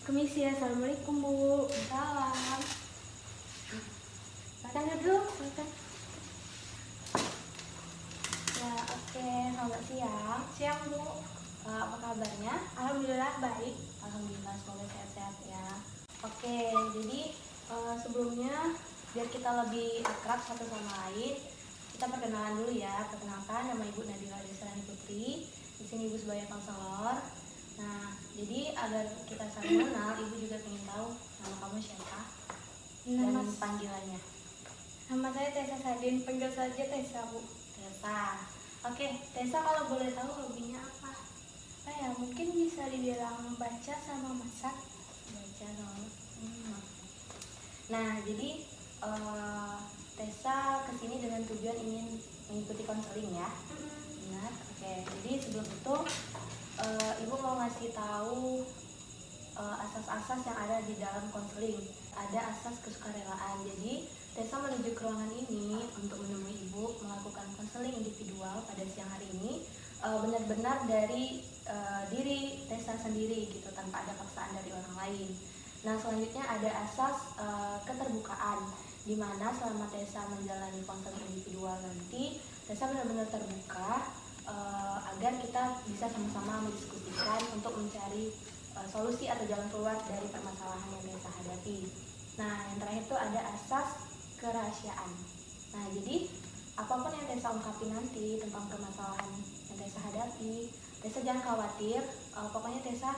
Permisi, assalamualaikum Bu. Salam. Makan dulu, makan. Ya, oke. Selamat siang. Siang Bu. Apa kabarnya? Alhamdulillah baik. Alhamdulillah, semoga sehat-sehat ya. Oke, jadi sebelumnya biar kita lebih akrab satu sama lain, kita perkenalan dulu ya. Perkenalkan, nama Ibu Nadila Desrani Putri. Di sini Ibu sebagai konselor. Nah, jadi agar kita saling mengenal, Ibu juga ingin tahu nama kamu siapa Nama, dan panggilannya. nama saya Tessa Sadin, panggil saja Tessa Bu. Tessa. Oke, Tessa kalau boleh tahu hobinya apa? Ya, mungkin bisa dibilang baca sama masak. Baca sama Nah, jadi Tessa kesini dengan tujuan ingin mengikuti konseling ya. Benar. Oke, jadi sebelum itu Ibu mau ngasih tahu asas-asas yang ada di dalam konseling. Ada asas kesukarelaan. Jadi Tessa menuju ke ruangan ini untuk menemui Ibu melakukan konseling individual pada siang hari ini benar-benar dari diri Tessa sendiri gitu, tanpa ada paksaan dari orang lain. Nah, selanjutnya ada asas keterbukaan, di mana selama Tessa menjalani konseling individual nanti Tessa benar-benar terbuka agar kita bisa sama-sama mendiskusikan untuk mencari solusi atau jalan keluar dari permasalahan yang Tessa hadapi. Nah, yang terakhir itu ada asas kerahasiaan. Nah, jadi apapun yang Tessa ungkapin nanti tentang permasalahan yang Tessa hadapi, Tessa jangan khawatir, pokoknya Tessa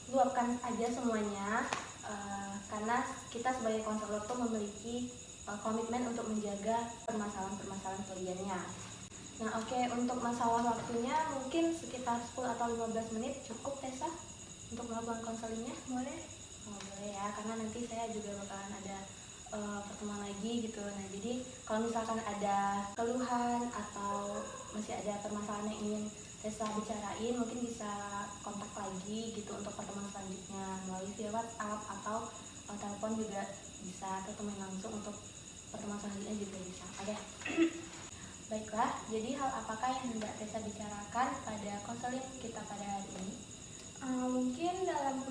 luapkan aja semuanya, karena kita sebagai konselor tuh memiliki komitmen untuk menjaga permasalahan-permasalahan kliennya. Nah, oke, untuk masalah waktunya mungkin sekitar 10 atau 15 menit cukup Tessa untuk melakukan konselingnya. Boleh? Boleh ya, karena nanti saya juga bakalan ada pertemuan lagi gitu. Nah, jadi kalau misalkan ada keluhan atau masih ada permasalahan yang ingin Tessa bicarain, mungkin bisa kontak lagi gitu untuk pertemuan selanjutnya melalui via WhatsApp atau telepon juga bisa, ketemu langsung untuk pertemuan selanjutnya juga bisa. Oke. Baiklah, jadi hal apakah yang hendak Tessa bicarakan pada konseling kita pada hari ini? Mungkin dalam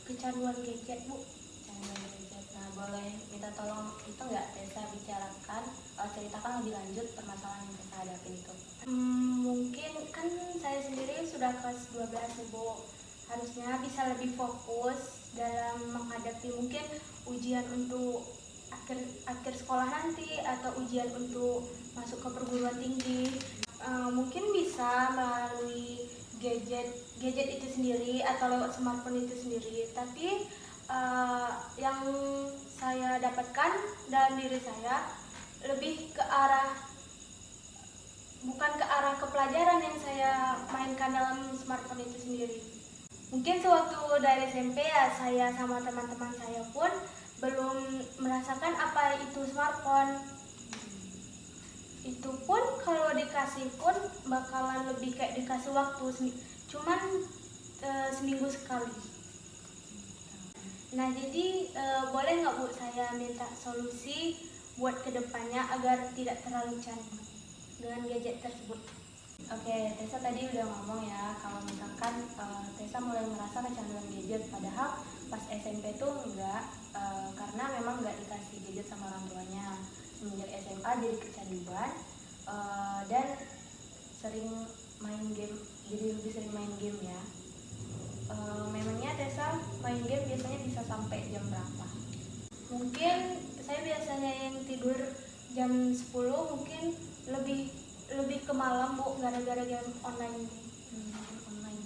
kecanduan gadget Bu. Kecanduan gadget. Nah, boleh minta tolong itu nggak Tessa bicarakan, ceritakan lebih lanjut permasalahan yang Tessa hadapi itu. Mungkin kan saya sendiri sudah kelas 12 Bu. Harusnya bisa lebih fokus dalam menghadapi mungkin ujian untuk akhir sekolah nanti atau ujian untuk masuk ke perguruan tinggi. Mungkin bisa melalui gadget itu sendiri atau lewat smartphone itu sendiri, tapi yang saya dapatkan dalam diri saya lebih ke arah, bukan ke arah ke pelajaran yang saya mainkan dalam smartphone itu sendiri. Mungkin sewaktu dari SMP ya, saya sama teman-teman saya pun belum merasakan apa itu smartphone. Itu pun kalau dikasih pun bakalan lebih kayak dikasih waktu cuman seminggu sekali. Nah, jadi boleh nggak Bu saya minta solusi buat kedepannya agar tidak terlalu candu dengan gadget tersebut? Oke, Tessa tadi udah ngomong ya kalau misalkan Tessa mulai merasa kecanduan gadget, padahal pas SMP tuh enggak, karena memang nggak dikasih gadget sama orang tuanya. Semenjak SMA jadi kecanduan dan sering main game, jadi lebih sering main game ya. Memangnya Tessa main game biasanya bisa sampai jam berapa? Mungkin saya biasanya yang tidur jam 10, mungkin lebih ke malam Bu, gara-gara game online ini. Online.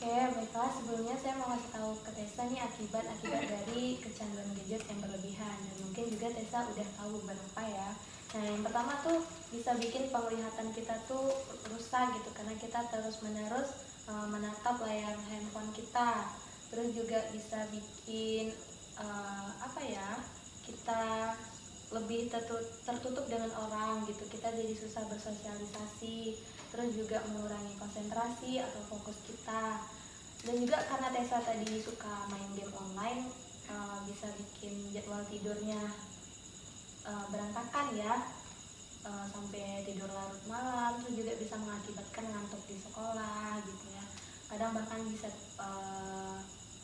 Oke, baiklah, sebelumnya saya mau kasih tahu ke Tessa nih akibat dari kecanduan gadget yang berlebihan, dan mungkin juga Tessa udah tahu beberapa ya. Nah, yang pertama tuh bisa bikin penglihatan kita tuh rusak gitu, karena kita terus-menerus menatap layar handphone kita. Terus juga bisa bikin kita lebih tertutup dengan orang gitu, kita jadi susah bersosialisasi, terus juga mengurangi konsentrasi atau fokus kita. Dan juga karena Tessa tadi suka main game online, bisa bikin jadwal tidurnya berantakan ya, sampai tidur larut malam, terus juga bisa mengakibatkan ngantuk di sekolah gitu ya. Kadang bahkan bisa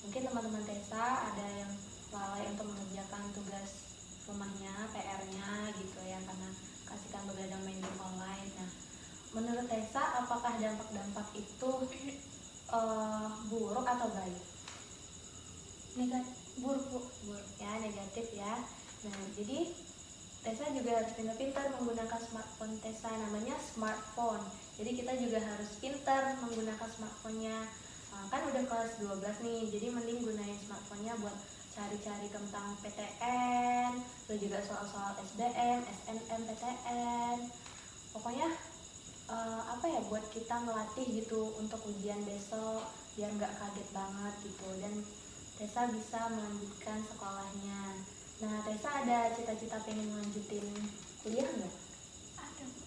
mungkin mungkin teman-teman Tessa ada yang lalai untuk mengerjakan tugas rumahnya, PR-nya gitu ya, karena kasihkan begadang main game online. Nah, menurut Tessa apakah dampak-dampak itu buruk atau baik? Buruk Bu. Buruk ya, negatif ya. Nah, jadi Tessa juga harus pintar-pintar menggunakan smartphone Tessa, namanya smartphone. Jadi kita juga harus pintar menggunakan smartphone-nya. Kan udah kelas 12 nih, jadi mending gunain smartphone-nya buat cari-cari tentang PTN, terus juga soal-soal SBM, SNM, PTN. Pokoknya buat kita melatih gitu untuk ujian besok biar nggak kaget banget gitu, dan Tessa bisa melanjutkan sekolahnya. Nah, Tessa ada cita-cita pengen melanjutin kuliah nggak?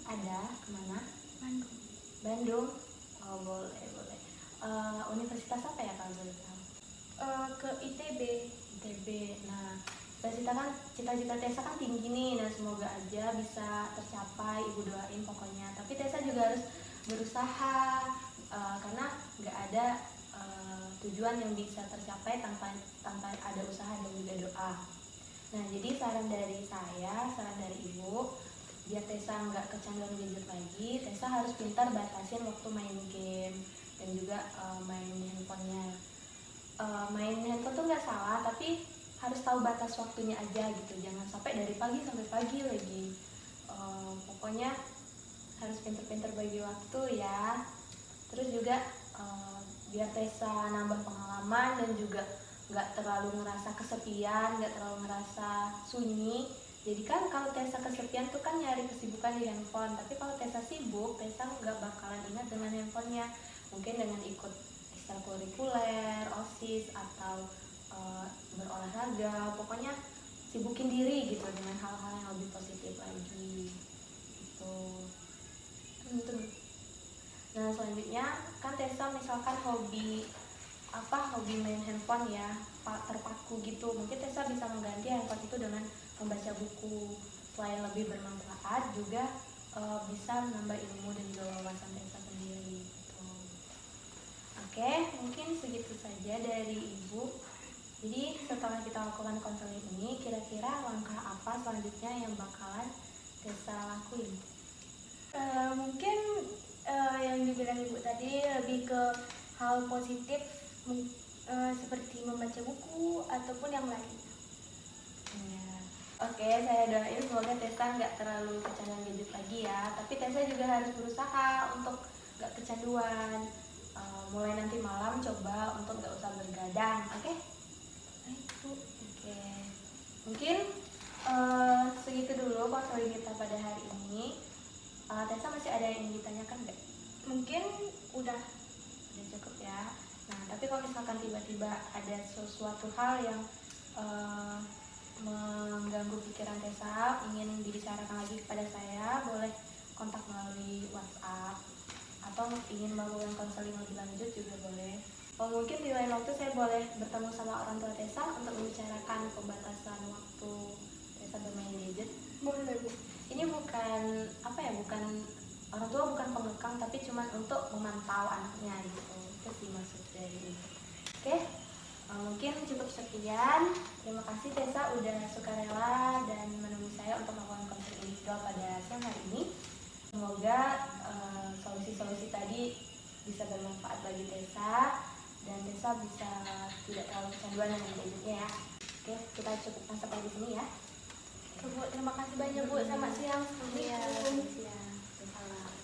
Ada. Kemana? Bandung. Bandung? Oh, boleh. Universitas apa ya kalau boleh tahu? Ke ITB. ITB. Nah, cita-cita Tessa kan tinggi nih. Nah, semoga aja bisa tercapai. Ibu doain pokoknya. Tapi Tessa juga harus berusaha, karena nggak ada tujuan yang bisa tercapai tanpa ada usaha dan juga doa. Nah, jadi saran dari ibu, biar Tessa nggak kecanduan gadget lagi, Tessa harus pintar batasin waktu main game dan juga main handphonenya. Main handphone tuh nggak salah, tapi harus tahu batas waktunya aja gitu, jangan sampai dari pagi sampai pagi lagi. Pokoknya harus pintar-pintar bagi waktu ya. Terus juga biar Tessa nambah pengalaman dan juga nggak terlalu ngerasa kesepian, nggak terlalu ngerasa sunyi. Jadi kan kalau Tessa kesepian tuh kan nyari kesibukan di handphone, tapi kalau Tessa sibuk, Tessa nggak bakalan ingat dengan handphonenya. Mungkin dengan ikut ekstrakurikuler, OSIS, atau berolahraga, pokoknya sibukin diri gitu dengan hal-hal yang lebih positif lagi gitu. Nah, selanjutnya kan Tessa misalkan hobi main handphone ya, terpaku gitu, mungkin Tessa bisa mengganti handphone itu dengan membaca buku. Selain lebih bermanfaat, juga bisa menambah ilmu dan juga wawasan Tessa sendiri gitu. Oke, mungkin segitu saja dari ibu. Jadi setelah kita lakukan konseling ini, kira-kira langkah apa selanjutnya yang bakalan Tessa lakuin? Mungkin yang dibilang ibu tadi lebih ke hal positif, seperti membaca buku ataupun yang lain. Ya. Oke, saya doain semoga Tessa nggak terlalu kecanduan gadget lagi ya. Tapi Tessa juga harus berusaha untuk nggak kecanduan. Mulai nanti malam coba untuk nggak usah bergadang, oke? Baik Bu. Oke. Mungkin segitu dulu konseling kita pada hari ini. Tessa masih ada yang ingin ditanyakan nggak? Mungkin udah Cukup ya. Nah, tapi kalau misalkan tiba-tiba ada sesuatu hal yang mengganggu pikiran Tessa, ingin dibicarakan lagi kepada saya, boleh kontak melalui WhatsApp, atau ingin melakukan konseling lebih lanjut juga boleh. Mungkin di lain waktu saya boleh bertemu sama orang tua Tessa untuk membicarakan pembatasan waktu Tessa bermain gadget. boleh Bu. Ini bukan orang tua bukan pengekang, tapi cuma untuk memantau anaknya gitu. Itu sih maksud dari ini. Oke, mungkin cukup sekian. Terima kasih Tessa udah sukarela dan menemui saya untuk melakukan konseling individual pada siang hari ini. Semoga solusi-solusi tadi bisa bermanfaat bagi Tessa dan Tessa bisa tidak terlalu kecanduan dengan gadgetnya ya. Oke, kita cukupkan sampai di sini ya. Bu, terima kasih banyak Bu. Selamat siang. Iya, Assalamualaikum. siang. Salam.